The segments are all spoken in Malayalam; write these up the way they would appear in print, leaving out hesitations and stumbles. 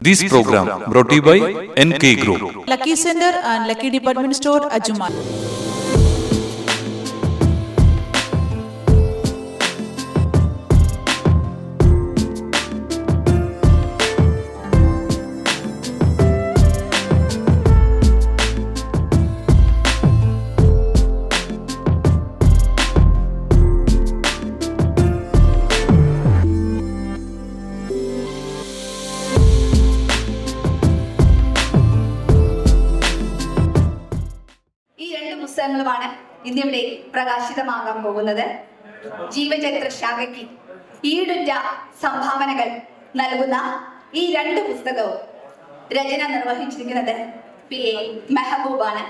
This program brought to you by NK Group, Lucky Center and Lucky Department Store, Ajuman. പുസ്തകങ്ങളുമാണ് ഇന്നിവിടെ പ്രകാശിതമാകാൻ പോകുന്നത്. ജീവചരിത്ര ശാഖയ്ക്ക് ഈടുറ്റ സംഭാവനകൾ നൽകുന്ന ഈ രണ്ട് പുസ്തകവും രചന നിർവഹിച്ചിരിക്കുന്നത് PA മെഹബൂബാണ്.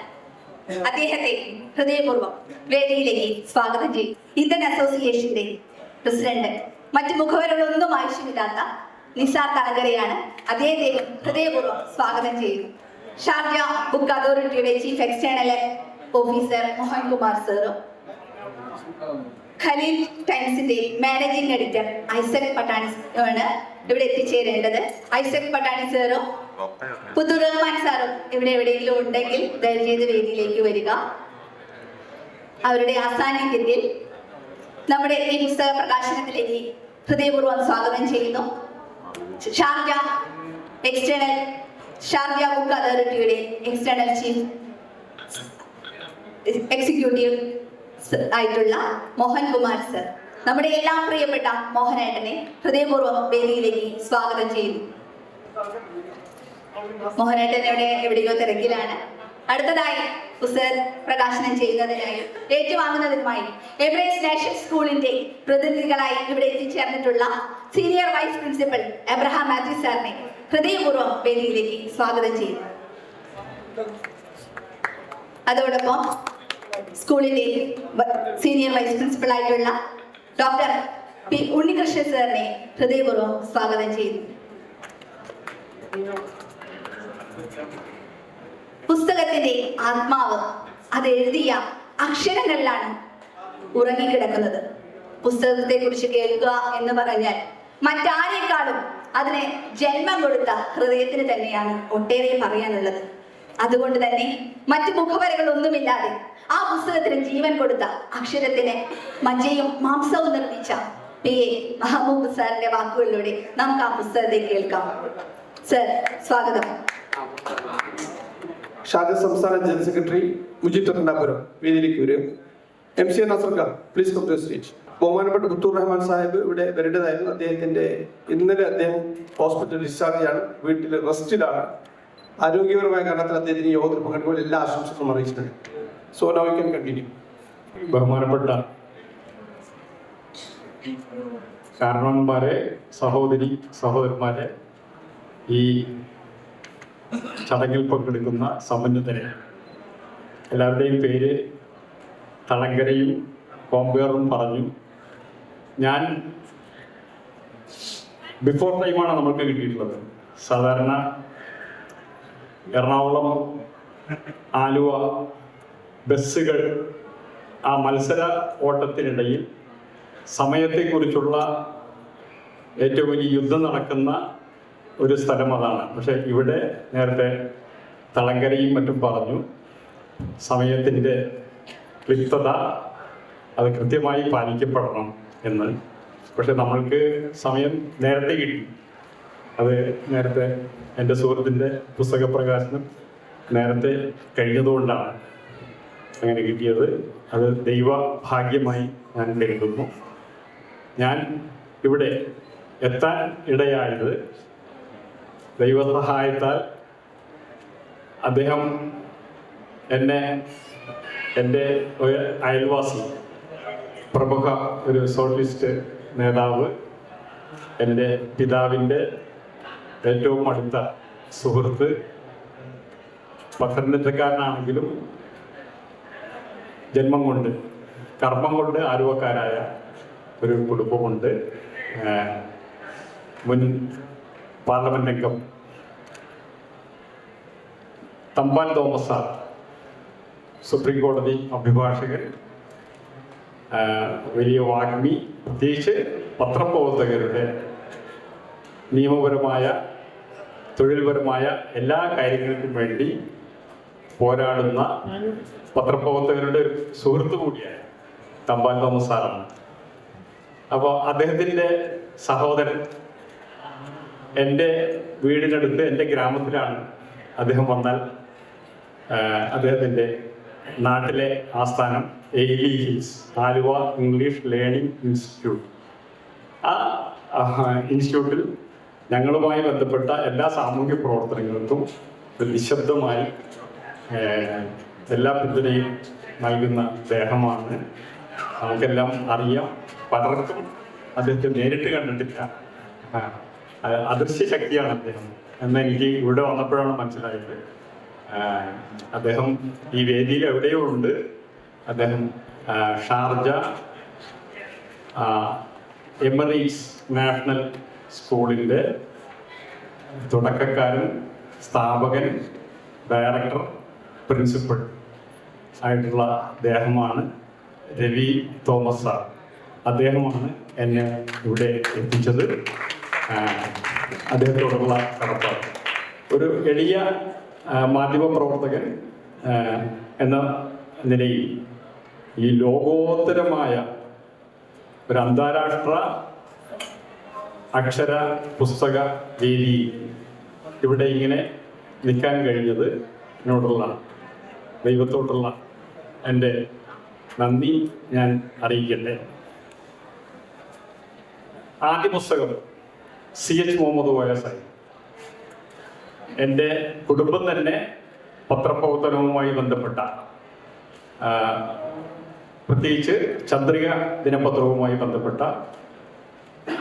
അദ്ദേഹത്തെ ഹൃദയപൂർവ്വം വേദിയിലേക്ക് സ്വാഗതം ചെയ്യും. ഇന്ത്യൻ അസോസിയേഷന്റെ പ്രസിഡന്റ്, മറ്റു മുഖവരുകളൊന്നും ആവശ്യമില്ലാത്ത നിസാർ തളങ്കരെയാണ് അദ്ദേഹത്തെ ഹൃദയപൂർവ്വം സ്വാഗതം ചെയ്യുന്നു. ഷാർജ ബുക്ക് അതോറിറ്റിയുടെ chief external officer Mohan Kumar സാറും, ഖലീൽ ടൈംസിന്റെ മാനേജിംഗ് എഡിറ്റർ ഐസക് പട്ടാണി ആണ് ഇവിടെ എത്തിച്ചേരേണ്ടത്. ഐസക് പട്ടാണി സാറും പുത്തൂർ റഹ്മാൻ സാറും ഇവിടെ എവിടെയെങ്കിലും ഉണ്ടെങ്കിൽ ദയവ് ചെയ്ത് വേദിയിലേക്ക് വരിക. അവരുടെ അസാന്നിധ്യത്തിൽ നമ്മുടെ ഈ പുസ്തക പ്രകാശനത്തിലേക്ക് ഹൃദയപൂർവ്വം സ്വാഗതം ചെയ്യുന്നു. ഷാർജ ബുക്ക് അതോറിറ്റിയുടെ എക്സ്റ്റേണൽ ചീഫ് എക്സിക്യൂട്ടീവ് ആയിട്ടുള്ള മോഹൻ കുമാർ സർ, നമ്മുടെ എല്ലാം പ്രിയപ്പെട്ട മോഹനേട്ടനെ ഹൃദയപൂർവ്വം വേദിയിലേക്ക് സ്വാഗതം ചെയ്യുന്നു. മോഹനേട്ടൻ എവിടെയോ തിരക്കിലാണ്. അടുത്തതായി പുസ്തക പ്രകാശനം ചെയ്യുന്നതിനായി ഏറ്റുവാങ്ങുന്നതിനുമായി എബ്രേസ് നാഷണൽ സ്കൂളിന്റെ പ്രതിനിധികളായി ഇവിടെ എത്തിച്ചേർന്നിട്ടുള്ള senior vice principal Abraham Mathew സാറിനെ ഹൃദയപൂർവ്വം വേദിയിലേക്ക് സ്വാഗതം ചെയ്യുന്നു. അതോടൊപ്പം സ്കൂളിലെ സീനിയർ വൈസ് പ്രിൻസിപ്പൽ ആയിട്ടുള്ള ഡോക്ടർ പി ഉണ്ണികൃഷ്ണൻ സാറിനെ ഹൃദയപൂർവ്വം സ്വാഗതം ചെയ്യുന്നു. പുസ്തകത്തിന്റെ ആത്മാവ് അത് എഴുതിയ അക്ഷരങ്ങളിലാണ് ഉറങ്ങിക്കിടക്കുന്നത്. പുസ്തകത്തെ കുറിച്ച് കേൾക്കുക എന്ന് പറഞ്ഞാൽ മറ്റാരേക്കാളും അതിന് ജന്മം കൊടുത്ത ഹൃദയത്തിന് തന്നെയാണ് ഒട്ടേറെ പറയാനുള്ളത്. അതുകൊണ്ട് തന്നെ മറ്റു മുഖവരകളൊന്നുമില്ലാതെ ആ പുസ്തകത്തിന് ജീവൻ കൊടുത്ത, അക്ഷരത്തിന് മജ്ജയും മാംസവും നിർമ്മിച്ച PA മെഹബൂബ് സാറിന്റെ വാക്കുകളിലൂടെ നമുക്ക് ആ പുസ്തകത്തെ കേൾക്കാം. സർ, സ്വാഗതം. ഷാജ സംസ്ഥാന ജനറൽ സെക്രട്ടറി മുജീബ് തണ്ടാപുരം വേദിയിലേക്ക് വരും. MC നസർക്കാർ, please come to the stage. ബഹുമാനപ്പെട്ട പുത്തൂർ റഹ്മാൻ സാഹിബ് ഇവിടെ വരേണ്ടതായിരുന്നു. ഇന്നലെ അദ്ദേഹം ഹോസ്പിറ്റൽ ഡിസ്ചാർജ് ആണ്, വീട്ടിൽ റെസ്റ്റിലാണ്. ആരോഗ്യപരമായ കാരണത്തിൽ അദ്ദേഹത്തിന് യോഗത്തിൽ പങ്കെടുക്കുമ്പോൾ എല്ലാ ആശംസകളും അറിയിച്ചിട്ടുണ്ട്. So now you can continue. ബഹുമാനപ്പെട്ട കാരണവന്മാരെ, സഹോദരന്മാരെ, ഈ ചടങ്ങിൽ പങ്കെടുക്കുന്ന സമ്പന്നതരെ, എല്ലാവരുടെയും പേര് തളങ്കരയും കോമ്പയറും പറഞ്ഞു. ഞാൻ ബിഫോർ ടൈമാണ് നമ്മൾക്ക് കിട്ടിയിട്ടുള്ളത്. സാധാരണ എറണാകുളം ആലുവ ബസ്സുകൾ ആ മത്സര ഓട്ടത്തിനിടയിൽ സമയത്തെക്കുറിച്ചുള്ള ഏറ്റവും വലിയ യുദ്ധം നടക്കുന്ന ഒരു സ്ഥലം അതാണ്. പക്ഷെ ഇവിടെ നേരത്തെ തളങ്കരയും മറ്റും പറഞ്ഞു സമയത്തിൻ്റെ ക്ലിപ്തത അത് കൃത്യമായി പാലിക്കപ്പെടണം എന്ന്. പക്ഷെ നമ്മൾക്ക് സമയം നേരത്തെ കിട്ടി. അത് നേരത്തെ എൻ്റെ സുഹൃത്തിൻ്റെ പുസ്തക പ്രകാശനം നേരത്തെ കഴിഞ്ഞതുകൊണ്ടാണ് അങ്ങനെ കിട്ടിയത്. അത് ദൈവഭാഗ്യമായി ഞാൻ കരുതുന്നു. ഞാൻ ഇവിടെ എത്താൻ ഇടയായത് ദൈവസഹായത്താൽ. അദ്ദേഹം എൻ്റെ ഒരു അയൽവാസി, പ്രമുഖ ഒരു സോഷ്യലിസ്റ്റ് നേതാവ്, എൻ്റെ പിതാവിൻ്റെ ഏറ്റവും അടുത്ത സുഹൃത്ത്, പത്തനംതിട്ടക്കാരനാണെങ്കിലും ജന്മം കൊണ്ട് കർമ്മം കൊണ്ട് ആലുവക്കാരായ ഒരു കുടുംബമുണ്ട്. മുൻ പാർലമെന്റ് അംഗം തമ്പാൻ തോമസ് സാർ, സുപ്രീം കോടതി അഭിഭാഷകൻ, വലിയ വാഗ്മി, പ്രത്യേകിച്ച് പത്രപ്രവർത്തകരുടെ നിയമപരമായ തൊഴിൽപരമായ എല്ലാ കാര്യങ്ങൾക്കും വേണ്ടി പോരാടുന്ന പത്രപ്രവർത്തകരുടെ ഒരു സുഹൃത്തു കൂടിയായ തമ്പാൻ തോമസ് സാറാണ്. അപ്പോൾ അദ്ദേഹത്തിൻ്റെ സഹോദരൻ എൻ്റെ വീടിനടുത്ത് എൻ്റെ ഗ്രാമത്തിലാണ്. അദ്ദേഹം വന്നാൽ അദ്ദേഹത്തിൻ്റെ നാട്ടിലെ ആസ്ഥാനം എയിലി hills Aluva English learning institute. ആ ഇൻസ്റ്റിറ്റ്യൂട്ടിൽ ഞങ്ങളുമായി ബന്ധപ്പെട്ട എല്ലാ സാമൂഹ്യ പ്രവർത്തനങ്ങൾക്കും നിശബ്ദമായി എല്ലാ പിന്തുണയും നൽകുന്ന അദ്ദേഹമാണ്. നമുക്കെല്ലാം അറിയാം. പലർക്കും അദ്ദേഹത്തെ നേരിട്ട് കണ്ടിട്ടില്ല. അദൃശ്യ ശക്തിയാണ് അദ്ദേഹം എന്ന് എനിക്ക് ഇവിടെ വന്നപ്പോഴാണ് മനസ്സിലായത്. അദ്ദേഹം ഈ വേദിയിൽ എവിടെയോ ഉണ്ട്. അദ്ദേഹം ഷാർജ എമറീസ് നാഷണൽ സ്കൂളിൻ്റെ തുടക്കക്കാരൻ, സ്ഥാപകൻ, ഡയറക്ടർ, പ്രിൻസിപ്പൽ ആയിട്ടുള്ള അദ്ദേഹമാണ് രവി തോമസ് സാർ. അദ്ദേഹമാണ് എന്നെ ഇവിടെ എത്തിച്ചത്. അദ്ദേഹത്തോടുള്ള കടപ്പാട്. ഒരു എളിയ മാധ്യമപ്രവർത്തകൻ എന്ന നിലയിൽ ഈ ലോകോത്തരമായ ഒരു അന്താരാഷ്ട്ര അക്ഷര പുസ്തക വേദി ഇവിടെ ഇങ്ങനെ നിൽക്കാൻ കഴിഞ്ഞത് എന്നോടുള്ള ദൈവത്തോടുള്ള എൻ്റെ നന്ദി ഞാൻ അറിയിക്കട്ടെ. ആദ്യ പുസ്തകം CH മുഹമ്മദ് കോയ സാഹിബ്. എൻ്റെ കുടുംബം തന്നെ പത്രപ്രവർത്തനവുമായി ബന്ധപ്പെട്ട, പ്രത്യേകിച്ച് ചന്ദ്രിക ദിനപത്രവുമായി ബന്ധപ്പെട്ട,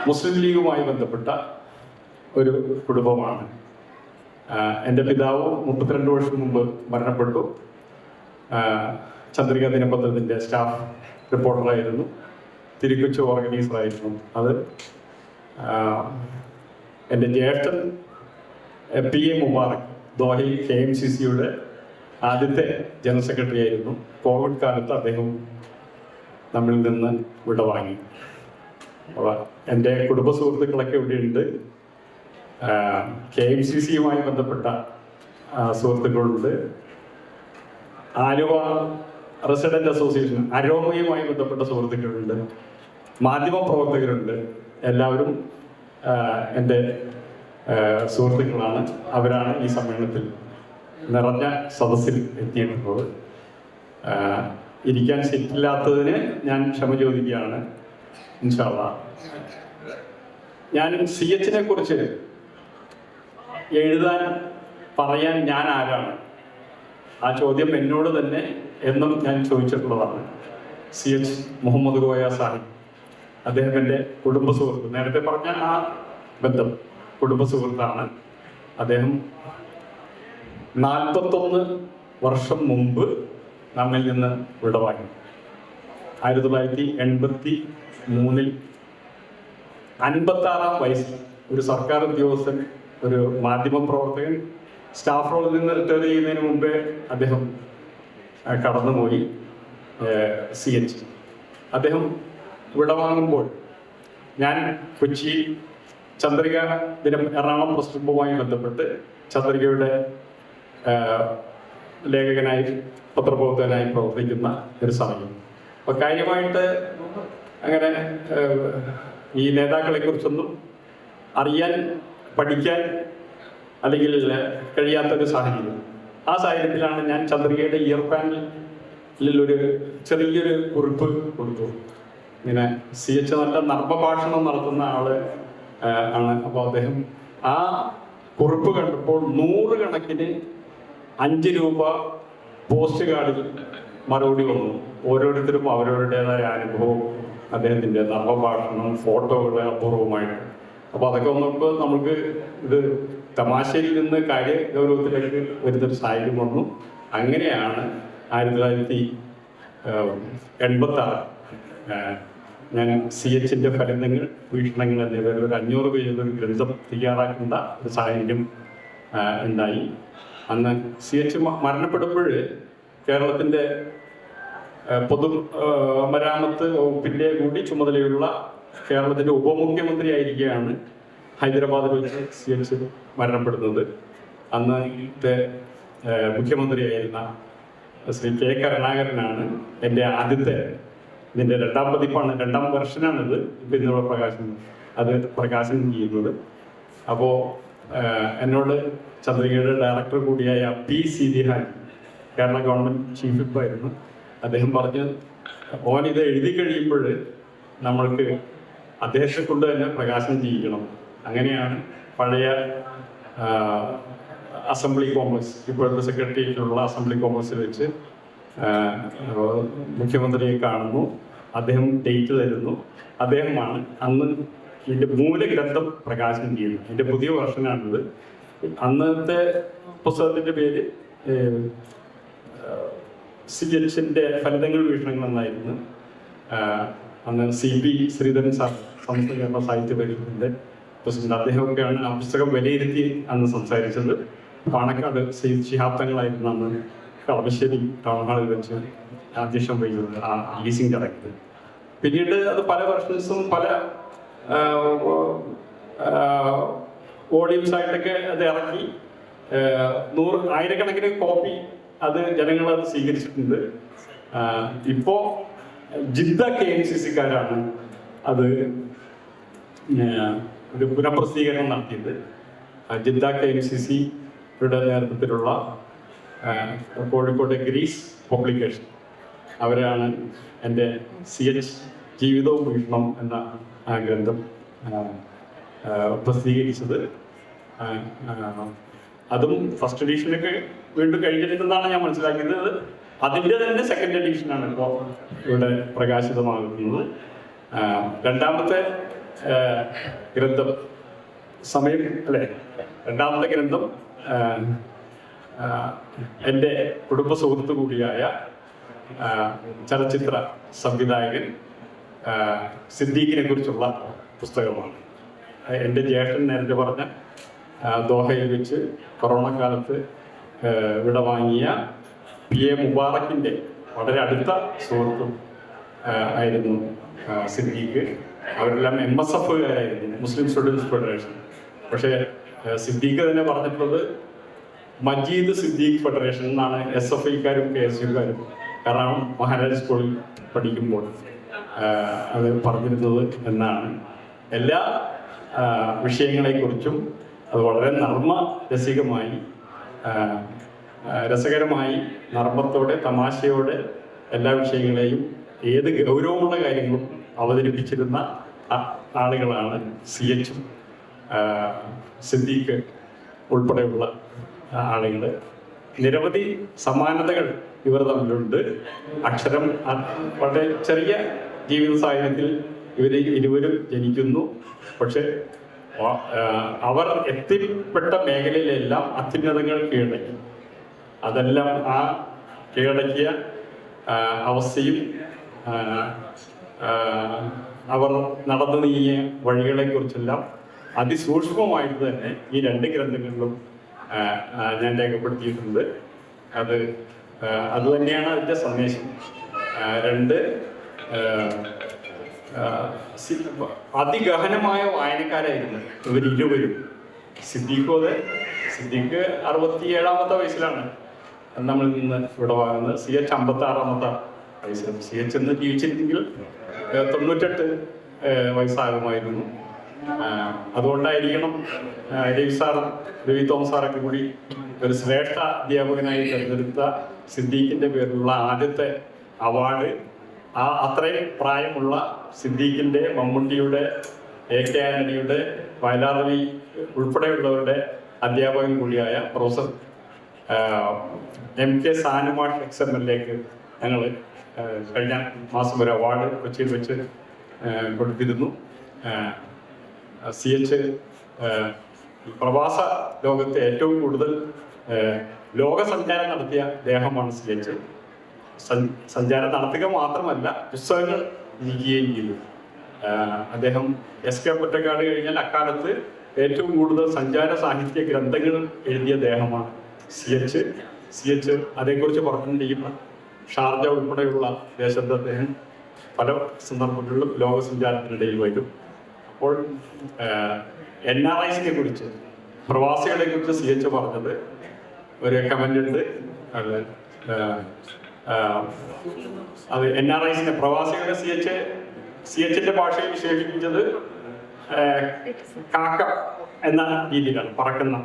മുസ്ലിം ലീഗുമായി ബന്ധപ്പെട്ട ഒരു കുടുംബമാണ്. എൻ്റെ പിതാവ് 32 വർഷം മുമ്പ് മരണപ്പെട്ടു. ചന്ദ്രിക ദിനപത്രത്തിൻ്റെ സ്റ്റാഫ് റിപ്പോർട്ടറായിരുന്നു, തിരുക്കൊച്ചു ഓർഗനൈസറായിരുന്നു. അത് എൻ്റെ ജ്യേഷ്ഠൻ PA മുബാറക് ദോഹയിൽ KMCCയുടെ ആദ്യത്തെ ജനറൽ സെക്രട്ടറി ആയിരുന്നു. കോവിഡ് കാലത്ത് അദ്ദേഹം നമ്മിൽ നിന്ന് വിടവാങ്ങി. എൻ്റെ കുടുംബ സുഹൃത്തുക്കളൊക്കെ ഇവിടെയുണ്ട്. KMCCയുമായി ബന്ധപ്പെട്ട സുഹൃത്തുക്കളുണ്ട്. ആലുവ റെസിഡന്റ് അസോസിയേഷൻ അരോമയുമായി ബന്ധപ്പെട്ട സുഹൃത്തുക്കളുണ്ട്. മാധ്യമപ്രവർത്തകരുണ്ട്. എല്ലാവരും എൻ്റെ സുഹൃത്തുക്കളാണ്. അവരാണ് ഈ സമ്മേളനത്തിൽ നിറഞ്ഞ സദസ്സിൽ എത്തിയിട്ടുള്ളത്. ഇരിക്കാൻ സെറ്റില്ലാത്തതിന് ഞാൻ ക്ഷമ ചോദിക്കുകയാണ്. ഇൻഷാ അല്ലാഹ്. ഞാൻ CHനെ കുറിച്ച് എഴുതാൻ പറയാൻ ഞാൻ ആരാണ്? ആ ചോദ്യം എന്നോട് തന്നെ എന്നും ഞാൻ ചോദിച്ചിട്ടുള്ളതാണ്. CH മുഹമ്മദ് കോയ സാഹിബ്, അദ്ദേഹം എൻ്റെ കുടുംബ സുഹൃത്ത്. നേരത്തെ പറഞ്ഞ ആ ബന്ധം കുടുംബ സുഹൃത്താണ്. അദ്ദേഹം 41 വർഷം മുമ്പ് നമ്മിൽ നിന്ന് വിടവാങ്ങി. 1983 56-ാം വയസ്സിൽ ഒരു സർക്കാർ ഉദ്യോഗസ്ഥൻ, ഒരു മാധ്യമപ്രവർത്തകൻ, സ്റ്റാഫ് റോളിൽ നിന്ന് റിട്ടയർ ചെയ്യുന്നതിന് മുമ്പേ അദ്ദേഹം കടന്നുപോയി. CH അദ്ദേഹം വിടവാങ്ങുമ്പോൾ ഞാൻ കൊച്ചി ചന്ദ്രിക ദിനം എറണാകുളം പ്രസ് ക്ലബ്ബുമായി ബന്ധപ്പെട്ട് ചന്ദ്രികയുടെ ലേഖകനായി, പത്രപ്രവർത്തകനായി പ്രവർത്തിക്കുന്ന ഒരു സമയം. അപ്പോൾ കാര്യമായിട്ട് അങ്ങനെ ഈ നേതാക്കളെ കുറിച്ചൊന്നും അറിയാൻ, പഠിക്കാൻ അല്ലെങ്കിൽ കഴിയാത്തൊരു സാഹചര്യം. ആ സാഹചര്യത്തിലാണ് ഞാൻ ചന്ദ്രികയുടെ ഇയർ പാനലിൽ ഒരു ചെറിയൊരു കുറിപ്പ് കൊടുത്തു. ഇങ്ങനെ CH നല്ല നർമ്മഭാഷണം നടത്തുന്ന ആള് ആണ്. അപ്പോൾ അദ്ദേഹം ആ കുറിപ്പ് കണ്ടപ്പോൾ 100 കണക്കിന് 5 രൂപ പോസ്റ്റ് കാർഡിൽ മറുപടി വന്നു. ഓരോരുത്തരും അവരവരുടേതായ അനുഭവം, അദ്ദേഹത്തിൻ്റെ നർമ്മഭാഷണം, ഫോട്ടോകൾ അപൂർവമായിട്ട്. അപ്പോൾ അതൊക്കെ വന്നപ്പോൾ നമുക്ക് ഇത് തമാശയിൽ നിന്ന് കാര്യ ഗൗരവത്തിലേക്ക് വരുന്നൊരു സാഹചര്യം വന്നു. അങ്ങനെയാണ് 1986 ഞാൻ CHന്റെ ഫലിതങ്ങൾ, വീക്ഷണങ്ങൾ എന്നിവ ഒരു 500 പേജുള്ള ഒരു ഗ്രന്ഥം തയ്യാറാക്കേണ്ട ഒരു സാഹചര്യം ഉണ്ടായി. അന്ന് CH മരണപ്പെടുമ്പോൾ കേരളത്തിൻ്റെ പൊതുമരാമത്ത് വകുപ്പിൻ്റെ കൂടി ചുമതലയുള്ള കേരളത്തിൻ്റെ ഉപമുഖ്യമന്ത്രി ആയിരിക്കുകയാണ് ഹൈദരാബാദിൽ വെച്ച് CH മരണപ്പെടുന്നത്. അന്നത്തെ മുഖ്യമന്ത്രിയായിരുന്ന ശ്രീ K. കരുണാകരനാണ് എൻ്റെ ആദ്യത്തെ, ഇതിൻ്റെ 2ാം പതിപ്പാണ്, 2ാം വെർഷനാണിത് ഇപ്പം ഇന്നിവിടെ പ്രകാശനം ചെയ്യുന്നത്. അപ്പോൾ എന്നോട് ചന്ദ്രികയുടെ ഡയറക്ടർ കൂടിയായ P. സീതിഹാൻ, കേരള ഗവൺമെൻറ് ചീഫ് വിപ്പായിരുന്നു, അദ്ദേഹം പറഞ്ഞ് ഓനിത് എഴുതി കഴിയുമ്പോൾ നമ്മൾക്ക് അദ്ദേഹത്തെ കൊണ്ട് തന്നെ പ്രകാശനം ചെയ്യിക്കണം. അങ്ങനെയാണ് പഴയ അസംബ്ലി കോംപ്ലക്സ്, ഇപ്പോഴത്തെ സെക്രട്ടേറിയറ്റിലുള്ള അസംബ്ലി കോംപ്ലക്സിൽ വെച്ച് മുഖ്യമന്ത്രിയെ കാണുന്നു, അദ്ദേഹം ഡേറ്റ് തരുന്നു. അദ്ദേഹമാണ് അന്ന് ഇതിൻ്റെ മൂലഗ്രന്ഥം പ്രകാശനം ചെയ്യുന്നത്. ഇതിൻ്റെ പുതിയ വെർഷനാണിത്. അന്നത്തെ പുസ്തകത്തിൻ്റെ പേര് CHന്റെ ഫലിതങ്ങൾ വീക്ഷണങ്ങൾ എന്നായിരുന്നു. അന്ന് CP ശ്രീധരൻ സാർ, സമസ്ത കേരള സാഹിത്യ പരിഷത്തിന്റെ പ്രസിഡന്റ്, അദ്ദേഹമൊക്കെയാണ് ആ പുസ്തകം വിലയിരുത്തി അന്ന് സംസാരിച്ചത്. പാണക്കാട് ശിഹാബ് തങ്ങളായിരുന്നു അന്ന് കളമശ്ശേരി ടൗൺ ഹാളിൽ വെച്ച് അധ്യക്ഷം വഹിക്കുന്നത് ആ ലീസിംഗ് ചടങ്ങിൽ. പിന്നീട് അത് പല വെർഷൻസും പല വോളിയൂംസ് ആയിട്ടൊക്കെ അത് ഇറക്കി, ആയിരക്കണക്കിന് കോപ്പി അത് ജനങ്ങളത് സ്വീകരിച്ചിട്ടുണ്ട്. ഇപ്പോ ജിദ്ദ KMCC-ക്കാരാണ് അത് ഒരു പുനഃപ്രസിദ്ധീകരണം നടത്തിയത്. ജിദ്ദ KMCC-യുടെ നേതൃത്വത്തിലുള്ള കോഴിക്കോട് ഗ്രീസ് പബ്ലിക്കേഷൻ, അവരാണ് എൻ്റെ CH ജീവിതവും വീക്ഷണം എന്ന ഗ്രന്ഥം പ്രസിദ്ധീകരിച്ചത്. അതും ഫസ്റ്റ് എഡീഷനൊക്കെ വീണ്ടും കഴിഞ്ഞിട്ടുണ്ടെന്നാണ് ഞാൻ മനസ്സിലാക്കുന്നത്. അതിൻ്റെ തന്നെ സെക്കൻഡ് എഡീഷനാണ് ഇപ്പോൾ ഇവിടെ പ്രകാശിതമാകുന്നത്. 2ാമത്തെ ഗ്രന്ഥം സമയം അല്ലേ, 2ാമത്തെ ഗ്രന്ഥം എൻ്റെ കുടുംബ സുഹൃത്തു കൂടിയായ ചലച്ചിത്ര സംവിധായകൻ സിദ്ദീഖിനെ കുറിച്ചുള്ള പുസ്തകമാണ്. എൻ്റെ ജ്യേഷ്ഠൻ നേരത്തെ പറഞ്ഞ ദോഹയിൽ വെച്ച് കൊറോണ കാലത്ത് വിടവാങ്ങിയ PA മുബാറക്കിൻ്റെ വളരെ അടുത്ത സുഹൃത്തും ആയിരുന്നു സിദ്ദീഖ്. അവരെല്ലാം MSF-കാരായിരുന്നു, മുസ്ലിം സ്റ്റുഡൻസ് ഫെഡറേഷൻ. പക്ഷേ സിദ്ദീഖ് തന്നെ പറഞ്ഞിട്ടുള്ളത് മജീദ് സിദ്ദീഖ് ഫെഡറേഷൻ എന്നാണ് SFI-ക്കാരും KSU-ക്കാരും കാരണം മഹാരാജ് സ്കൂളിൽ പഠിക്കുമ്പോൾ അത് പറഞ്ഞിരുന്നത് എന്നാണ്. എല്ലാ വിഷയങ്ങളെക്കുറിച്ചും അത് വളരെ രസകരമായി നർമ്മത്തോടെ തമാശയോടെ എല്ലാ വിഷയങ്ങളെയും ഏത് ഗൗരവമുള്ള കാര്യങ്ങളും അവതരിപ്പിച്ചിരുന്ന ആളുകളാണ് CH സിദ്ദീഖ് ഉൾപ്പെടെയുള്ള ആളുകൾ. നിരവധി സമാനതകൾ ഇവർ തമ്മിലുണ്ട്. അക്ഷരം വളരെ ചെറിയ ജീവിത സാഹചര്യത്തിൽ ഇരുവരും ജനിക്കുന്നു. പക്ഷെ അവർ എത്തിപ്പെട്ട മേഖലയിലെല്ലാം അത്യുന്നതങ്ങൾ കീഴടക്കി. അതെല്ലാം ആ കീഴടക്കിയ അവസ്ഥയും അവർ നടന്നു നീങ്ങിയ വഴികളെക്കുറിച്ചെല്ലാം അതിസൂക്ഷ്മമായിട്ട് തന്നെ ഈ 2 ഗ്രന്ഥങ്ങളിലും ഞാൻ രേഖപ്പെടുത്തിയിട്ടുണ്ട്. അത് തന്നെയാണ് അതിൻ്റെ സന്ദേശം. 2 അതിഗഹനമായ വായനക്കാരായിരുന്നു ഇവരിരുവരും. സിദ്ദീഖ് 67-ാമത്തെ വയസ്സിലാണ് നമ്മൾ നിന്ന് ഇവിടെ വാങ്ങുന്നത്. CH 56-ാമത്തെ വയസ്സിലും. CH എന്ന് ജീവിച്ചിരുന്നെങ്കിൽ 98 വയസ്സാകുമായിരുന്നു. അതുകൊണ്ടായിരിക്കണം രവി തോമസ് സാറൊക്കെ കൂടി ഒരു ശ്രേഷ്ഠ അധ്യാപകനായി തിരഞ്ഞെടുത്ത സിദ്ദീഖിന്റെ പേരിലുള്ള ആദ്യത്തെ അവാർഡ് അത്രയും പ്രായമുള്ള സിദ്ദീഖിന്റെ, മമ്മൂട്ടിയുടെ, AK ആന്റണിയുടെ, വയലാർ രവി ഉൾപ്പെടെയുള്ളവരുടെ അധ്യാപകൻ കൂടിയായ പ്രൊഫസർ MK സാനുമാഷ് XMLAക്ക് ഞങ്ങൾ കഴിഞ്ഞ മാസം ഒരു അവാർഡ് കൊച്ചിയിൽ വെച്ച് കൊടുത്തിരുന്നു. CH പ്രവാസ ലോകത്തെ ഏറ്റവും കൂടുതൽ ലോകസഞ്ചാരം നടത്തിയ ദേഹമാണ് CH. സഞ്ചാരം നടത്തുക മാത്രമല്ല, പുസ്തകങ്ങൾ രചിക്കുകയും ചെയ്തു. അദ്ദേഹം SK പൊറ്റക്കാട് കഴിഞ്ഞാൽ അക്കാലത്ത് ഏറ്റവും കൂടുതൽ സഞ്ചാര സാഹിത്യ ഗ്രന്ഥങ്ങൾ എഴുതിയ ദേഹമാണ് CH. അതേക്കുറിച്ച് പറഞ്ഞിരിക്കുന്ന ഷാർജ ഉൾപ്പെടെയുള്ള ദേശത്ത് അദ്ദേഹം പല സന്ദർഭങ്ങളിലും ലോകസഞ്ചാരത്തിനിടയിൽ വരും. അപ്പോൾ NRIs കുറിച്ച്, പ്രവാസികളെ കുറിച്ച് CH പറഞ്ഞത് ഒരു കമന്റ് ഉണ്ട്. അത് NRIs പ്രവാസികളെ CHന്റെ ഭാഷയിൽ വിശേഷിപ്പിച്ചത് കാക്ക എന്ന രീതിയിലാണ്, പറക്കുന്ന.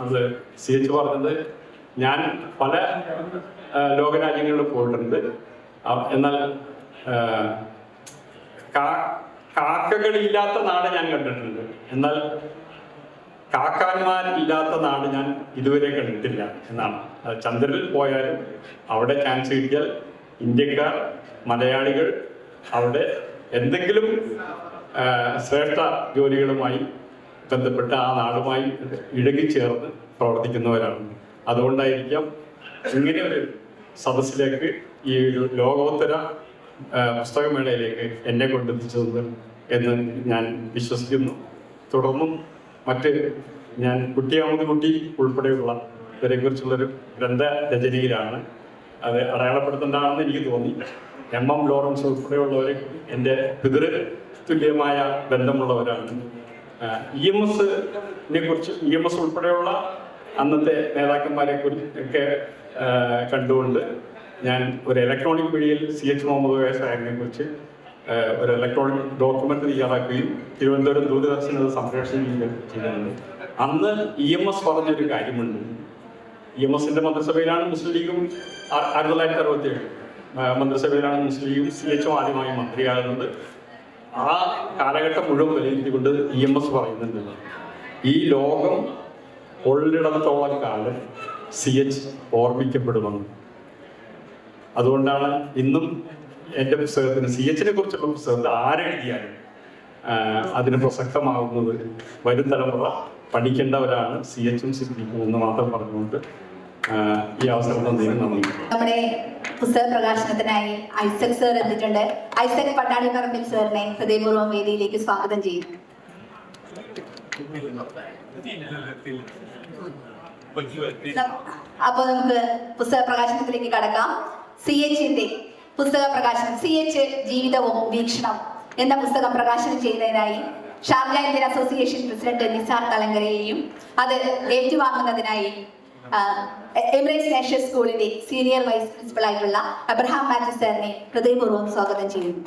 അത് CH പറഞ്ഞത്, ഞാൻ പല ലോകരാജ്യങ്ങളിൽ പോയിട്ടുണ്ട്, എന്നാൽ കാക്കകളില്ലാത്ത നാട് ഞാൻ കണ്ടിട്ടുണ്ട്, എന്നാൽ കാക്കാന്മാരില്ലാത്ത നാട് ഞാൻ ഇതുവരെ കണ്ടിട്ടില്ല എന്നാണ്. ചന്ദ്രനിൽ പോയാലും അവിടെ ചാൻസ് കിട്ടിയാൽ ഇന്ത്യക്കാർ, മലയാളികൾ അവിടെ എന്തെങ്കിലും ശ്രേഷ്ഠ ജോലികളുമായി ബന്ധപ്പെട്ട് ആ നാടുമായി ഇഴകിച്ചേർന്ന് പ്രവർത്തിക്കുന്നവരാണ്. അതുകൊണ്ടായിരിക്കാം ഇങ്ങനെ ഒരു സദസ്സിലേക്ക്, ഈ ഒരു ലോകോത്തര പുസ്തകമേളയിലേക്ക് എന്നെ കൊണ്ടെത്തിച്ചത് എന്ന് ഞാൻ വിശ്വസിക്കുന്നു. തുടർന്നും ഞാൻ കുട്ടിയാമത് കുട്ടി ഉൾപ്പെടെയുള്ള ഇവരെ കുറിച്ചുള്ളൊരു ഗ്രന്ഥ രചനയിലാണ്. അത് അടയാളപ്പെടുത്തേണ്ടതാണെന്ന് എനിക്ക് തോന്നി. MM ലോറൻസ് ഉൾപ്പെടെയുള്ളവർ എൻ്റെ പിതൃ തുല്യമായ ബന്ധമുള്ളവരാണ്. EMS ഉൾപ്പെടെയുള്ള അന്നത്തെ നേതാക്കന്മാരെ കുറിച്ചൊക്കെ കണ്ടുകൊണ്ട് ഞാൻ ഒരു ഇലക്ട്രോണിക് മീഡിയയിൽ CH മുഹമ്മദ് കോയ സാഹിബിനെ കുറിച്ച് ഒരു ഇലക്ട്രോണിക് ഡോക്യുമെന്റ് തയ്യാറാക്കുകയും തിരുവനന്തപുരം ദൂരദർശൻ അത് സംപ്രേഷണം ചെയ്യുന്നുണ്ട്. അന്ന് EMS പറഞ്ഞൊരു കാര്യമുണ്ട്. EMSന്റെ മന്ത്രിസഭയിലാണ് മുസ്ലിം ലീഗും 1967 മന്ത്രിസഭയിലാണ് മുസ്ലിം ലീഗും CH ആദ്യമായി മന്ത്രിയാകുന്നത്. ആ കാലഘട്ടം മുഴുവൻ വിലയിരുത്തിക്കൊണ്ട് EMS പറയുന്നുണ്ട്, ഈ ലോകം ഉള്ളിടത്തോളം കാലം CH ഓർമ്മിക്കപ്പെടുമെന്ന്. അതുകൊണ്ടാണ് ഇന്നും എൻ്റെ പുസ്തകത്തിന്, CHനെ കുറിച്ചുള്ള പുസ്തകത്തിൽ ആരെഴുതിയാലും അതിന് പ്രസക്തമാകുന്നത് വരും തലമുറ പഠിക്കേണ്ടവരാണ് CHും സിദ്ദീഖും എന്ന് മാത്രം പറഞ്ഞുകൊണ്ട് ഈ അവസരം തന്നതിന് നന്ദി. നമ്മുടെ പുസ്തക പ്രകാശനത്തിനായി ഐസക് സർ എത്തിയിട്ടുണ്ട്. ഐസക് പട്ടാളിപ്പറമ്പിൽ സാറിനെ ഹൃദയപൂർവ്വം വേദിയിലേക്ക് സ്വാഗതം ചെയ്യുന്നു. അപ്പോൾ നമുക്ക് പുസ്തക പ്രകാശനത്തിലേക്ക് കടക്കാം. CHന്റെ പുസ്തക പ്രകാശനം, CH ജീവിതവും വീക്ഷണം എന്ന പുസ്തകം പ്രകാശനം ചെയ്യുന്നതിനായി Sharjah Indian association president Nizar തലങ്കരയെയും അത് ഏറ്റുവാങ്ങുന്നതിനായി എമിറേറ്റ്സ് നാഷണൽ സ്കൂളിന്റെ സീനിയർ വൈസ് പ്രിൻസിപ്പൽ ആയിട്ടുള്ള അബ്രഹാം മാത്യു സാറിനെ ഹൃദയപൂർവ്വം സ്വാഗതം ചെയ്യുന്നു.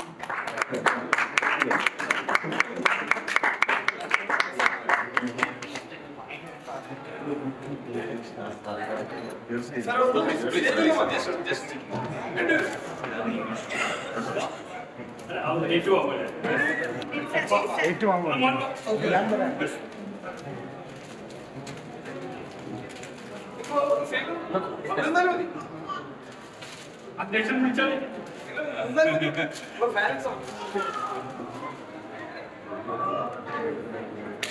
അധ്യക്ഷൻ വിളിച്ചാൽ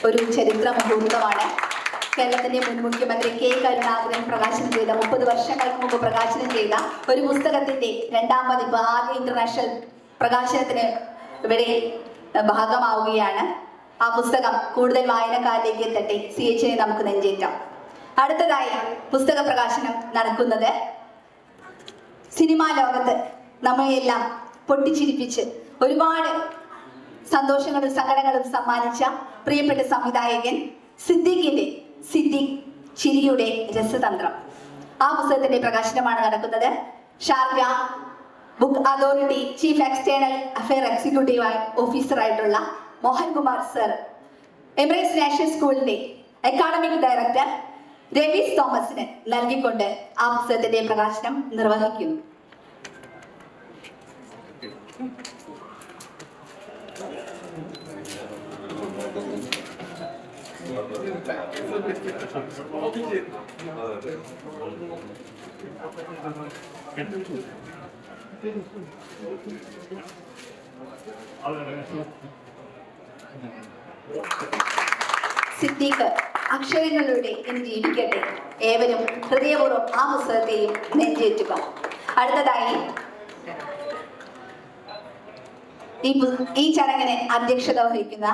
ഒരു ചരിത്ര മുഹൂർത്തമാണ്. കേരളത്തിന്റെ മുൻ മുഖ്യമന്ത്രി K. കരുണാകരൻ പ്രകാശനം ചെയ്ത 30 വർഷങ്ങൾക്ക് മുമ്പ് പ്രകാശനം ചെയ്ത ഒരു പുസ്തകത്തിന്റെ 2ാം പതിപ്പ് ആദ്യ ഇന്റർനാഷണൽ പ്രകാശനത്തിന് ഇവിടെ ഭാഗമാവുകയാണ്. ആ പുസ്തകം കൂടുതൽ വായനക്കാരിലേക്ക് എത്തട്ടെ. CHനെ നമുക്ക് നെഞ്ചേറ്റാം. അടുത്തതായി പുസ്തക പ്രകാശനം നടക്കുന്നത് സിനിമാ ലോകത്ത് നമ്മളെയെല്ലാം പൊട്ടിച്ചിരിപ്പിച്ച് ഒരുപാട് സന്തോഷങ്ങളും സങ്കടങ്ങളും സമ്മാനിച്ച പ്രിയപ്പെട്ട സംവിധായകൻ സിദ്ദീഖിന്റെ സിദ്ദീഖ് ചിരിയുടെ രസതന്ത്രം. ആ പുസ്തകത്തിന്റെ പ്രകാശനമാണ് നടക്കുന്നത്. Sharjah book authority chief external affair executive ഓഫീസറായിട്ടുള്ള മോഹൻകുമാർ സർ, എമിറേറ്റ്സ് നാഷണൽ സ്കൂളിന്റെ അക്കാഡമിക് ഡയറക്ടർ രവീസ് തോമസിന് നൽകിക്കൊണ്ട് ആ പുസ്തകത്തിന്റെ പ്രകാശനം നിർവഹിക്കുന്നു. സിദ്ദീഖ് അക്ഷരങ്ങളിലൂടെ ഇനി ജീവിക്കട്ടെ. ഏവരും ഹൃദയപൂർവ്വം ആ പുസ്തകത്തെയും നെഞ്ചേറ്റുക. അടുത്തതായി ഈ ചടങ്ങിന് അധ്യക്ഷത വഹിക്കുന്ന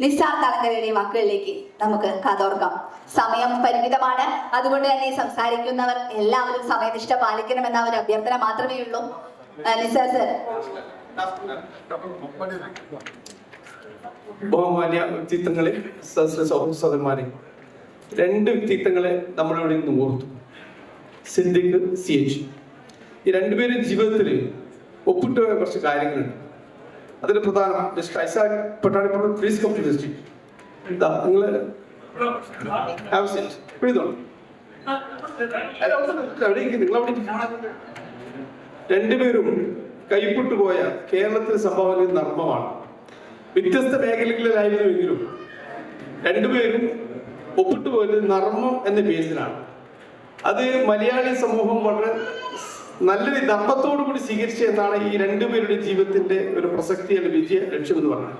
നിസാർ തലങ്കരയുടെ വാക്കുകളിലേക്ക് നമുക്ക് കാതോർക്കാം. സമയം പരിമിതമാണ്, അതുകൊണ്ട് തന്നെ സംസാരിക്കുന്നവർ എല്ലാവരും സമയനിഷ്ഠ പാലിക്കണമെന്ന ഒരു അഭ്യർത്ഥന മാത്രമേ ഉള്ളൂ. നിസാർ സർ. ബഹുമാന്യ വ്യക്തിത്വങ്ങളെ, സഹോദരന്മാരെ, 2 വ്യക്തിത്വങ്ങളെ നമ്മളിവിടെ നിന്ന് ഓർത്തു. സിദ്ദിഖ്, CH. ഈ 2 പേരും ജീവിതത്തിൽ ഒപ്പിട്ട് പോയ കുറച്ച് കാര്യങ്ങളുണ്ട്. അതിന് പ്രധാനം mister Isaac Pattanippuram, please come to the stage. നിങ്ങൾ രണ്ടുപേരും കൈപ്പെട്ടു പോയ കേരളത്തിൽ സംഭവന നർമ്മമാണ്. വ്യത്യസ്ത മേഖലകളിലായിരുന്നുവെങ്കിലും രണ്ടുപേരും ഒപ്പിട്ടു പോയത് നർമ്മം എന്ന ബേസിലാണ്. അത് മലയാളി സമൂഹം വളരെ നല്ലൊരു നർമ്മത്തോടു കൂടി സ്വീകരിച്ച എന്നാണ് ഈ 2 പേരുടെ ജീവിതത്തിന്റെ ഒരു പ്രസക്തി അല്ലെങ്കിൽ വിജയ ലക്ഷ്യം എന്ന് പറഞ്ഞത്.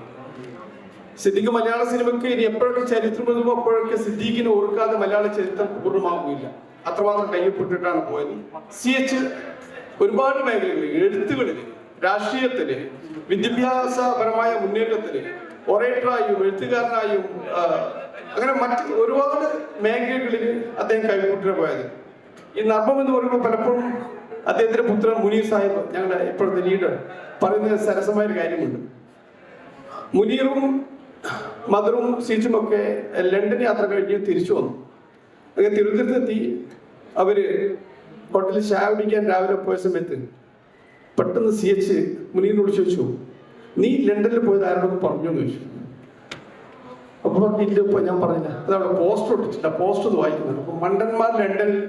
സിദ്ദീഖ് മലയാള സിനിമയ്ക്ക് ഇനി എപ്പോഴൊക്കെ ചരിത്രം എഴുതുമോ അപ്പോഴൊക്കെ സിദ്ദീഖിനെ ഓർക്കാതെ മലയാള ചരിത്രം പൂർണ്ണമാകുകയില്ല. അത്രമാത്രം കയ്യപ്പെട്ടിട്ടാണ് പോയത്. CH ഒരുപാട് മേഖലകളിൽ, എഴുത്തുകളിൽ, രാഷ്ട്രീയത്തില്, വിദ്യാഭ്യാസപരമായ മുന്നേറ്റത്തില്, ഒറേറ്ററായും എഴുത്തുകാരനായും അങ്ങനെ മറ്റ് ഒരുപാട് മേഖലകളിൽ അദ്ദേഹം കൈവിട്ടിട്ട് പോയത്. ഈ നർമ്മം എന്ന് പറയുമ്പോൾ പലപ്പോഴും അദ്ദേഹത്തിന്റെ പുത്രൻ മുനീർ സാഹിബ്, ഞങ്ങളുടെ ഇപ്പോഴത്തെ ലീഡർ, പറയുന്ന സരസമായ ഒരു കാര്യമുണ്ട്. മുനീറും മദറും സീച്ചും ഒക്കെ ലണ്ടൻ യാത്ര കഴിഞ്ഞ് തിരിച്ചു വന്നു. അങ്ങനെ തിരുവനന്തപുരത്തെത്തി അവര് ഹോട്ടലിൽ ചായ കുടിക്കാൻ രാവിലെ പോയ സമയത്ത് പെട്ടെന്ന് CH മുനീറിനോട് ചോദിച്ചു, നീ ലണ്ടനിൽ പോയത് ആരോടൊക്കെ പറഞ്ഞു എന്ന് ചോദിച്ചു. അപ്പൊ പറഞ്ഞില്ല, ഞാൻ പറഞ്ഞില്ല, അതവിടെ പോസ്റ്റർ ഒട്ടിച്ചില്ല, പോസ്റ്റർ ഒന്ന് വായിക്കുന്നുണ്ട്. അപ്പൊ മണ്ടന്മാർ ലണ്ടനിൽ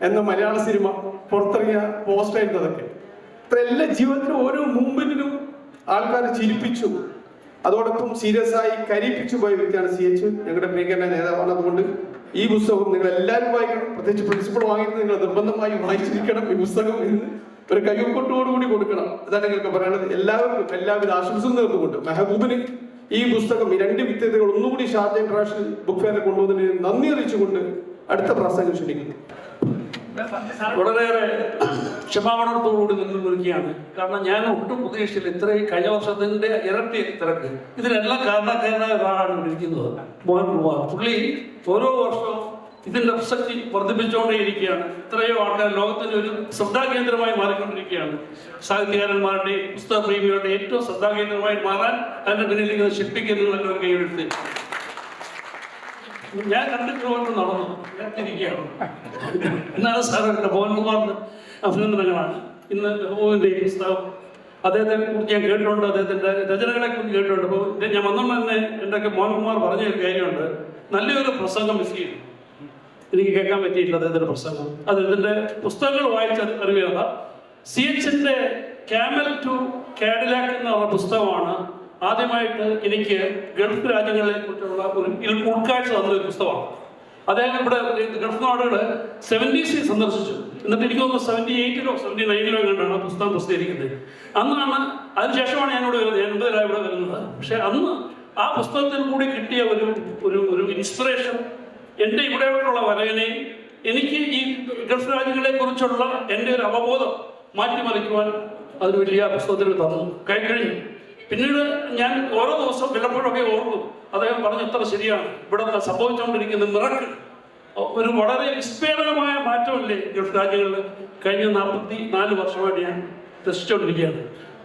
എന്ന മലയാള സിനിമ പുറത്തിറങ്ങിയ പോസ്റ്റായിരുന്നു അതൊക്കെ. ഇത്ര എല്ലാ ജീവിതത്തിലും ഓരോ മൂവ്മെന്റിനും ആൾക്കാരെ ചിരിപ്പിച്ചു, അതോടൊപ്പം സീരിയസ് ആയി കരയിപ്പിച്ചു പോയ വ്യക്തിയാണ് CH. ഞങ്ങളുടെ പ്രിയങ്കരനായ നേതാവാണ്. അതുകൊണ്ട് ഈ പുസ്തകം നിങ്ങൾ എല്ലാവരും വായിക്കണം. പ്രത്യേകിച്ച് പ്രിൻസിപ്പൾ വാങ്ങിയിട്ട് നിങ്ങൾ നിർബന്ധമായി വായിച്ചിരിക്കണം. ഈ പുസ്തകം ഇന്ന് ഒരു കയ്യൊക്കൊട്ടോടുകൂടി കൊടുക്കണം. അതാണ് നിങ്ങൾക്ക് പറയാനുള്ളത്. എല്ലാവർക്കും എല്ലാവിധ ആശംസയും നേർന്നുകൊണ്ട് മെഹബൂബിന് ഈ പുസ്തകം, ഈ 2 വ്യക്തിത്വങ്ങൾ ഒന്നുകൂടി ഷാർജ ഇന്റർനാഷണൽ ബുക്ക് ഫെയറിൽ കൊണ്ടുവന്നതിന് നന്ദി അറിയിച്ചുകൊണ്ട് അടുത്ത പ്രാസംഗം ക്ഷണിക്കുന്നു. വളരെയേറെ ക്ഷമാപണത്തോടുകൂടി നിൽക്കുകയാണ്. കാരണം ഞാൻ ഒട്ടും പ്രതീക്ഷിച്ചില്ല ഇത്രയും കഴിഞ്ഞ വർഷത്തിന്റെ ഇരട്ടി തിരക്ക്. ഇതിനെല്ലാം കാരണക്കാരനായ ഒരാളാണ് ഇരിക്കുന്നത്, മോഹൻകുമാർ. പുള്ളി ഓരോ വർഷവും ഇതിന്റെ പ്രസക്തി വർദ്ധിപ്പിച്ചുകൊണ്ടേയിരിക്കുകയാണ്. ഇത്രയോ ആൾക്കാർ ലോകത്തിന്റെ ഒരു ശ്രദ്ധാകേന്ദ്രമായി മാറിക്കൊണ്ടിരിക്കുകയാണ്. സാഹിത്യകാരന്മാരുടെയും പുസ്തക പ്രേമികളുടെ ഏറ്റവും ശ്രദ്ധാകേന്ദ്രമായി മാറാൻ അതിന്റെ പിന്നിലിരിക്കുന്ന ശില്പിക്കുന്നതിനുള്ള ഒരു കൈയെഴുത്ത് ഞാൻ കണ്ടിട്ടുകൊണ്ട് നടന്നു ഇരിക്കുകയാണ്. എന്നാണ് സാറിന്റെ മോഹൻകുമാറിന്റെ അഭിനന്ദനങ്ങളാണ്. ഇന്ന് മെഹബൂബിന്റെ ഈ പുസ്തകം അദ്ദേഹത്തെ കുറിച്ച് ഞാൻ കേട്ടിട്ടുണ്ട്, അദ്ദേഹത്തിന്റെ രചനകളെ കുറിച്ച് കേട്ടിട്ടുണ്ട്. അപ്പോൾ ഞാൻ വന്നുകൊണ്ട് തന്നെ എൻ്റെ മോഹൻകുമാർ പറഞ്ഞ ഒരു കാര്യമുണ്ട്, നല്ലൊരു പ്രസംഗം മിസ് ചെയ്തു. എനിക്ക് കേൾക്കാൻ പറ്റിയിട്ടില്ല അദ്ദേഹത്തിന്റെ പ്രസംഗം. അദ്ദേഹത്തിന്റെ പുസ്തകങ്ങൾ വായിച്ച അറിവുകഥ. CHന്റെ ക്യാമൽ ടു കാഡിലാക്ക് എന്ന പുസ്തകമാണ് ആദ്യമായിട്ട് എനിക്ക് ഗൾഫ് രാജ്യങ്ങളെ കുറിച്ചുള്ള ഒരു ഉൾക്കാഴ്ച തന്നൊരു പുസ്തകമാണ്. അദ്ദേഹം ഇവിടെ ഗൾഫ് നാടുകൾ 70s സന്ദർശിച്ചു. എന്നിട്ട് എനിക്ക് തോന്നുന്നു 78-ലോ 79-ലോ കണ്ടാണ് ആ പുസ്തകം പ്രസിദ്ധീകരിക്കുന്നത്. അന്നാണ്, അതിനുശേഷമാണ് ഞാനിവിടെ വരുന്നത്. ഞാൻ മുതലാണ് ഇവിടെ വരുന്നത്. പക്ഷെ അന്ന് ആ പുസ്തകത്തിൽ കൂടി കിട്ടിയ ഒരു ഇൻസ്പിറേഷൻ എൻ്റെ ഇവിടെയുള്ള വരവിനെയും എനിക്ക് ഈ ഗൾഫ് രാജ്യങ്ങളെ കുറിച്ചുള്ള എൻ്റെ ഒരു അവബോധം മാറ്റിമറിക്കുവാൻ അത് വലിയ പുസ്തകത്തിൽ തന്നു കഴിഞ്ഞു. പിന്നീട് ഞാൻ ഓരോ ദിവസവും വല്ലപ്പോഴൊക്കെ ഓർക്കും അദ്ദേഹം പറഞ്ഞ എത്ര ശരിയാണ്, ഇവിടെ സംഭവിച്ചുകൊണ്ടിരിക്കുന്ന മിറക്കിൾ, ഒരു വളരെ വിസ്ഫോടനമായ മാറ്റമല്ലേ ഗൾഫ് രാജ്യങ്ങളിൽ കഴിഞ്ഞ 44 വർഷമായിട്ട് ഞാൻ രസിച്ചുകൊണ്ടിരിക്കുകയാണ്.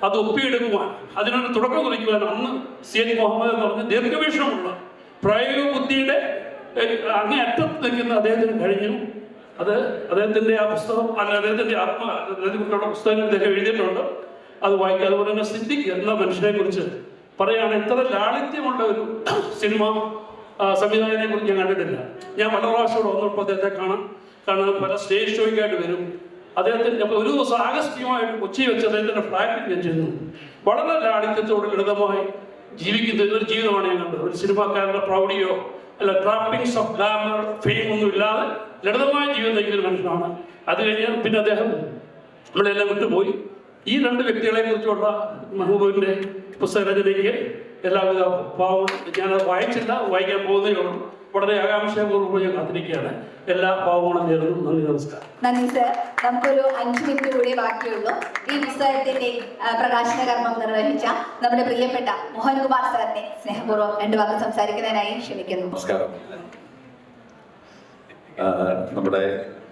അത് ഒപ്പിയെടുക്കുവാൻ, അതിനൊരു തുടക്കം കുറിക്കുവാൻ അന്ന് CH മുഹമ്മദ് എന്ന് പറഞ്ഞ ദീർഘവീക്ഷണമുള്ള പ്രായോഗിക ബുദ്ധിയുടെ അങ്ങേ അറ്റത്ത് നിൽക്കുന്ന അദ്ദേഹത്തിന് കഴിഞ്ഞു. അത് അദ്ദേഹത്തിന്റെ ആ പുസ്തകം, അല്ല അദ്ദേഹത്തിന്റെ പുസ്തകങ്ങൾ അദ്ദേഹം എഴുതിയിട്ടുണ്ട്. അത് വായിക്കുക. അതുപോലെ തന്നെ സിദ്ദിഖ് എന്ന മനുഷ്യനെ കുറിച്ച് പറയുകയാണ്, ഇത്ര ലാളിത്യമുള്ള ഒരു സിനിമ സംവിധായകനെ കുറിച്ച് ഞാൻ കണ്ടിട്ടില്ല. ഞാൻ പല പ്രാവശ്യം വന്നപ്പോൾ അദ്ദേഹത്തെ കാണാൻ പല സ്റ്റേജ് ഷോയ്ക്കായിട്ട് വരും. അദ്ദേഹത്തിന് ഒരു ദിവസം ആകസ്മികമായിട്ട് കൊച്ചി വെച്ച് അദ്ദേഹത്തിന്റെ ഫ്ലാറ്റിൽ ഞാൻ ചെന്നു. വളരെ ലാളിത്യത്തോട് ലളിതമായി ജീവിക്കുന്ന ഒരു ജീവിതമാണ് ഞാൻ കണ്ടത്. ഒരു സിനിമാക്കാരുടെ പ്രൗഢിയോ അല്ല ട്രാപ്പിംഗ്സ് ഓഫ് ഗ്ലാമർ, ഫെയിം ഒന്നും ഇല്ലാതെ ലളിതമായ ജീവിതം നയിക്കുന്ന മനുഷ്യനാണ്. അത് കഴിഞ്ഞ് പിന്നെ അദ്ദേഹം നമ്മളെല്ലാം വിട്ടുപോയി. ഈ 2 വ്യക്തികളെ കുറിച്ചുള്ള മെഹബൂബിന്റെ പുസ്തകരചനയ്ക്ക് എല്ലാവിധ ഭാവവും ഞാനത് വായിച്ചില്ല, വായിക്കാൻ പോകുന്നേ ഉള്ളൂ. വളരെ ആകാംക്ഷാപൂർവ്വം ഞാൻ കാത്തിരിക്കുകയാണ്. എല്ലാ ഭാവങ്ങളും നേരുന്നു. നന്ദി, നമസ്കാരം. നന്ദി സർ. നമുക്കൊരു 5 മിനിറ്റ് കൂടി ബാക്കിയുള്ളൂ. ഈ പുസ്തകത്തിന്റെ പ്രകാശന കർമ്മം നിർവഹിച്ച നമ്മുടെ പ്രിയപ്പെട്ട മോഹൻകുമാർ സാറിനെ സ്നേഹപൂർവ്വം 2 വാക്ക് സംസാരിക്കുന്നതിനായി ക്ഷണിക്കുന്നു. നമസ്കാരം. നമ്മുടെ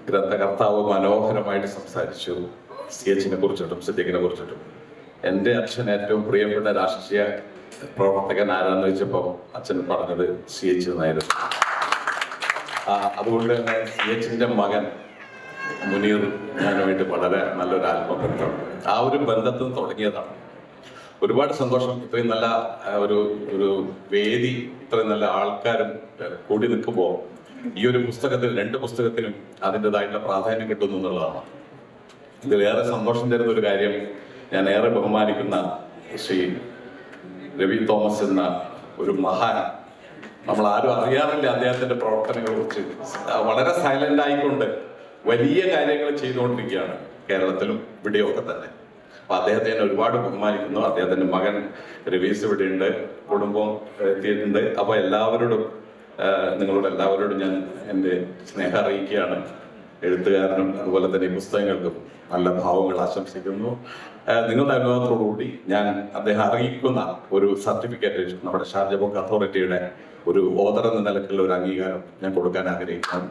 ഗ്രന്ഥകർത്താവ് മനോഹരമായിട്ട് സംസാരിച്ചു CHനെ കുറിച്ചിട്ടും സിദ്ദിഖിനെ കുറിച്ചിട്ടും. എൻ്റെ അച്ഛൻ ഏറ്റവും പ്രിയപ്പെട്ട രാഷ്ട്രീയ പ്രവർത്തകൻ ആരാന്ന് വെച്ചപ്പോൾ അച്ഛൻ പറഞ്ഞത് CH എന്നായിരുന്നു. അതുകൊണ്ട് തന്നെ CHന്റെ മകൻ മുനീർ ഞാനുമായിട്ട് വളരെ നല്ലൊരു ആത്മബന്ധം, ആ ഒരു ബന്ധത്തിൽ തുടങ്ങിയതാണ്. ഒരുപാട് സന്തോഷം. ഇത്രയും നല്ല ഒരു വേദി, ഇത്രയും നല്ല ആൾക്കാരും കൂടി നിൽക്കുമ്പോൾ ഈ ഒരു പുസ്തകത്തിൽ, 2 പുസ്തകത്തിനും അതിൻ്റെതായിട്ടുള്ള പ്രാധാന്യം കിട്ടുന്നു എന്നുള്ളതാണ്. ഇതിലേറെ സന്തോഷം തരുന്ന ഒരു കാര്യം, ഞാൻ ഏറെ ബഹുമാനിക്കുന്ന ശ്രീ രവി തോമസ് എന്ന ഒരു മഹാൻ, നമ്മൾ ആരും അറിയാറില്ല അദ്ദേഹത്തിന്റെ പ്രവർത്തനങ്ങളെ കുറിച്ച്. വളരെ സൈലന്റ് ആയിക്കൊണ്ട് വലിയ കാര്യങ്ങൾ ചെയ്തുകൊണ്ടിരിക്കുകയാണ് കേരളത്തിലും ഇവിടെയൊക്കെ തന്നെ. അപ്പൊ അദ്ദേഹത്തെ ഞാൻ ഒരുപാട് ബഹുമാനിക്കുന്നു. അദ്ദേഹത്തിന്റെ മകൻ രവീസ് ഇവിടെ ഉണ്ട്, കുടുംബം എത്തിയിട്ടുണ്ട്. അപ്പൊ എല്ലാവരോടും, നിങ്ങളോട് എല്ലാവരോടും ഞാൻ എൻ്റെ സ്നേഹം അറിയിക്കുകയാണ്. എഴുത്തുകാരനും അതുപോലെ തന്നെ പുസ്തകങ്ങൾക്കും നല്ല ഭാവങ്ങൾ ആശംസിക്കുന്നു. നിങ്ങളുടെ അനുഭവത്തോടുകൂടി ഞാൻ അദ്ദേഹം അറിയിക്കുന്ന ഒരു സർട്ടിഫിക്കറ്റ് നമ്മുടെ ഷാർജ ബുക്ക് അതോറിറ്റിയുടെ ഒരു ഓദർ എന്ന നിലക്കുള്ള ഒരു അംഗീകാരം ഞാൻ കൊടുക്കാൻ ആഗ്രഹിക്കുന്നു.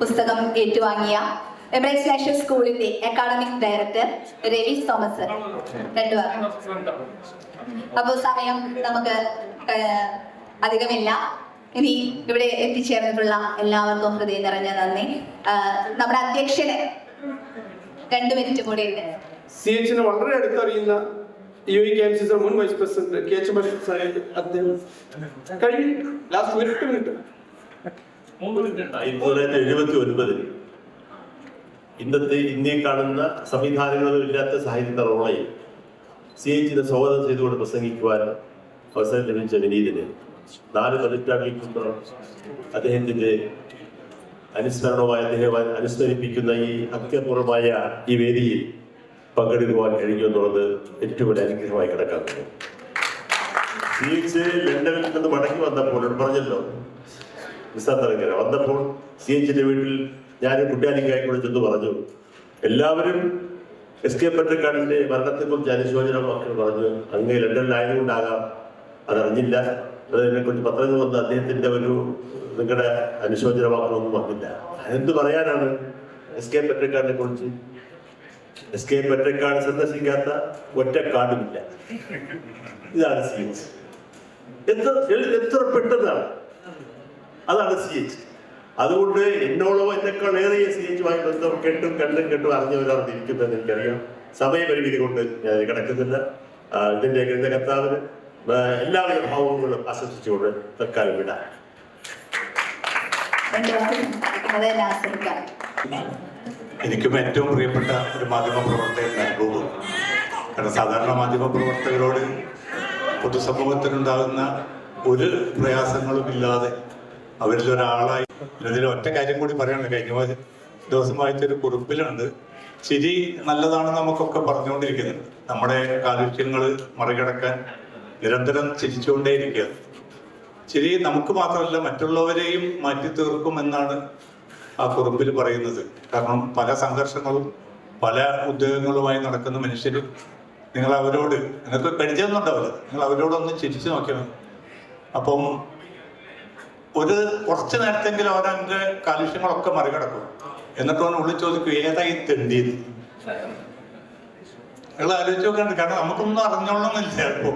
പുസ്തകം ഏറ്റുവാങ്ങിയ എംബ്രേസ് നാഷണൽ സ്കൂളിന്റെ അക്കാഡമിക് ഡയറക്ടർ രവി തോമസ് രണ്ടുപേർ. അപ്പോൾ സമയം നമുക്ക് അധികമില്ല. ഇനി ഇവിടെ എത്തിച്ചേർന്നിട്ടുള്ള എല്ലാവർക്കും ഹൃദയം നിറഞ്ഞ നന്ദി. നമ്മുടെ അധ്യക്ഷന് 2 മിനിറ്റ് കൂടി ഉണ്ട്. CHനെ വളരെ അടുത്തറിയുന്ന UEKMC's മുൻ vice president KH Basheer Sahib അദ്ദേഹം കഴിഞ്ഞ ലാസ്റ്റ് 8 മിനിറ്റ്. 1979 ഇന്നത്തെ ഇന്ത്യയിൽ കാണുന്ന സംവിധാനങ്ങളും ഇല്ലാത്ത സാഹിത്യ തറവളയിൽ CHനെ സ്വാഗതം ചെയ്തുകൊണ്ട് പ്രസംഗിക്കുവാൻ അവസരം ലഭിച്ച വിനീതിന് 4 പതിറ്റാണ്ടിൽ അദ്ദേഹത്തിന്റെ അനുസ്മരണവുമായി അദ്ദേഹം അനുസ്മരിപ്പിക്കുന്ന ഈ അത്യപൂർവമായ ഈ വേദിയിൽ പങ്കെടുക്കുവാൻ കഴിഞ്ഞു എന്നുള്ളത് ഏറ്റവും വലിയ അനുഗ്രഹമായി കണക്കാക്കുന്നു. CH ലണ്ടനിൽ നിന്ന് മടങ്ങി വന്നപ്പോൾ പറഞ്ഞല്ലോ, നിസ്സാന്തരങ്കര വന്നപ്പോൾ CHന്റെ വീട്ടിൽ ഞാൻ കുട്ടിയാലിക്കായിക്കൂടെ ചെന്ന് പറഞ്ഞു, എല്ലാവരും SK പൊറ്റക്കാടിന്റെ മരണത്തെക്കുറിച്ച് അനുശോചനമാക്കി പറഞ്ഞു. അങ്ങ് ലണ്ടനിലായതുകൊണ്ടാകാം അതറിഞ്ഞില്ല, അതിനെക്കുറിച്ച് പത്രങ്ങൾ വന്ന് അദ്ദേഹത്തിന്റെ നിങ്ങളുടെ അനുശോചനമാക്കണമെന്നും വന്നില്ല. അതെന്ത് പറയാനാണ് SK പൊറ്റക്കാടിനെ കുറിച്ച്? SK പൊറ്റക്കാട് സന്ദർശിക്കാത്ത ഒറ്റ കാടുമില്ല. ഇതാണ് CH. എത്ര പെട്ടെന്നാണ്, അതാണ് CH. അതുകൊണ്ട് എന്നോളോ എന്നെക്കാൾ ഏറെ CHയുമായി ബന്ധം കേട്ടും അറിഞ്ഞവരാണ് ഇരിക്കുന്നത് എനിക്കറിയാം. സമയപരിമിതി കൊണ്ട് ഞാൻ കിടക്കുന്നില്ല. ഇതിന്റെ ഗ്രന്ഥകർത്താവിന് എല്ലാവിധ ഭാവങ്ങളും ആശംസിച്ചുകൊണ്ട് തൽക്കാലം വിടാം. എനിക്കും ഏറ്റവും പ്രിയപ്പെട്ട ഒരു മാധ്യമ പ്രവർത്തകൻ അനുഭവം. കാരണം സാധാരണ മാധ്യമ പ്രവർത്തകരോട് പൊതുസമൂഹത്തിനുണ്ടാകുന്ന ഒരു പ്രയാസങ്ങളും ഇല്ലാതെ അവരിൽ ഒരാളായി. ഇതിൽ ഒറ്റ കാര്യം കൂടി പറയാനുണ്ട്. കഴിഞ്ഞ ദിവസം വായിച്ചൊരു കുറിപ്പിലുണ്ട്, ചിരി നല്ലതാണെന്ന് നമുക്കൊക്കെ പറഞ്ഞുകൊണ്ടിരിക്കുന്നുണ്ട്. നമ്മുടെ കാലുഷ്യങ്ങൾ മറികടക്കാൻ നിരന്തരം ചിരിച്ചുകൊണ്ടേയിരിക്കുക. ചിരി നമുക്ക് മാത്രമല്ല മറ്റുള്ളവരെയും മാറ്റി തീർക്കുമെന്നാണ് ആ കുറിപ്പിൽ പറയുന്നത്. കാരണം പല സംഘർഷങ്ങളും പല ഉദ്യോഗങ്ങളുമായി നടക്കുന്ന മനുഷ്യർ, നിങ്ങൾ അവരോട്, നിങ്ങൾക്ക് പരിചയമൊന്നും ഉണ്ടാവില്ല, നിങ്ങൾ അവരോടൊന്ന് ചിരിച്ചു നോക്കണം. അപ്പം കുറച്ച് നേരത്തെങ്കിലും അവരവൻ്റെ കാലുഷ്യങ്ങളൊക്കെ മറികടക്കും. എന്നിട്ട് അവൻ ഉള്ളിൽ ചോദിക്കും, ഏതായി തെണ്ടിയത്? നിങ്ങൾ ആലോചിച്ച് നോക്കാണ്ട്. കാരണം നമുക്കൊന്നും അറിഞ്ഞോളണമെന്നില്ല. അപ്പോൾ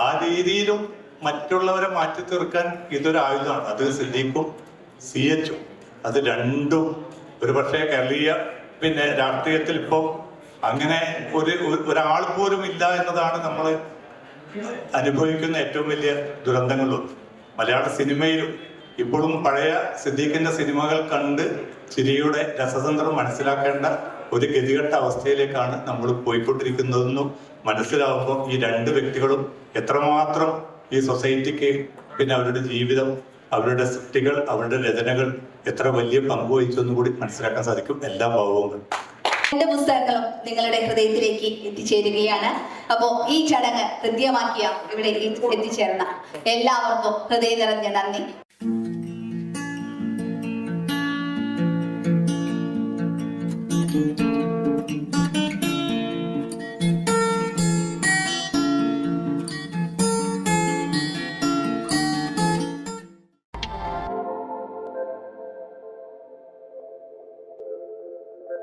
ആ രീതിയിലും മറ്റുള്ളവരെ മാറ്റി തീർക്കാൻ ഇതൊരു ആയുധമാണ്. അത് സിദ്ദീഖും CHും, അത് രണ്ടും ഒരു പക്ഷേ കേരളീയ രാഷ്ട്രീയത്തിൽ ഇപ്പോൾ അങ്ങനെ ഒരാൾ പോലും ഇല്ല എന്നതാണ് നമ്മൾ അനുഭവിക്കുന്ന ഏറ്റവും വലിയ ദുരന്തങ്ങളിലൊന്നും. മലയാള സിനിമയിലും ഇപ്പോഴും പഴയ സിദ്ദീഖിന്റെ സിനിമകൾ കണ്ട് ചിരിയുടെ രസതന്ത്രം മനസ്സിലാക്കേണ്ട ഒരു ഗതികെട്ട അവസ്ഥയിലേക്കാണ് നമ്മൾ പോയിക്കൊണ്ടിരിക്കുന്നതെന്നും മനസ്സിലാവുമ്പോൾ ഈ 2 വ്യക്തികളും എത്രമാത്രം ഈ സൊസൈറ്റിക്ക് അവരുടെ ജീവിതം, അവരുടെ സൃഷ്ടികൾ, അവരുടെ രചനകൾ എത്ര വലിയ പങ്കുവഹിച്ചു എന്ന് കൂടി മനസ്സിലാക്കാൻ സാധിക്കും. എല്ലാ ഭാവങ്ങളും 2 പുസ്തകങ്ങളും നിങ്ങളുടെ ഹൃദയത്തിലേക്ക് എത്തിച്ചേരുകയാണ്. അപ്പോ ഈ ചടങ്ങ് ഹൃദ്യമാക്കിയ ഇവിടെ എത്തിച്ചേർന്ന എല്ലാവർക്കും ഹൃദയം നിറഞ്ഞ നന്ദി.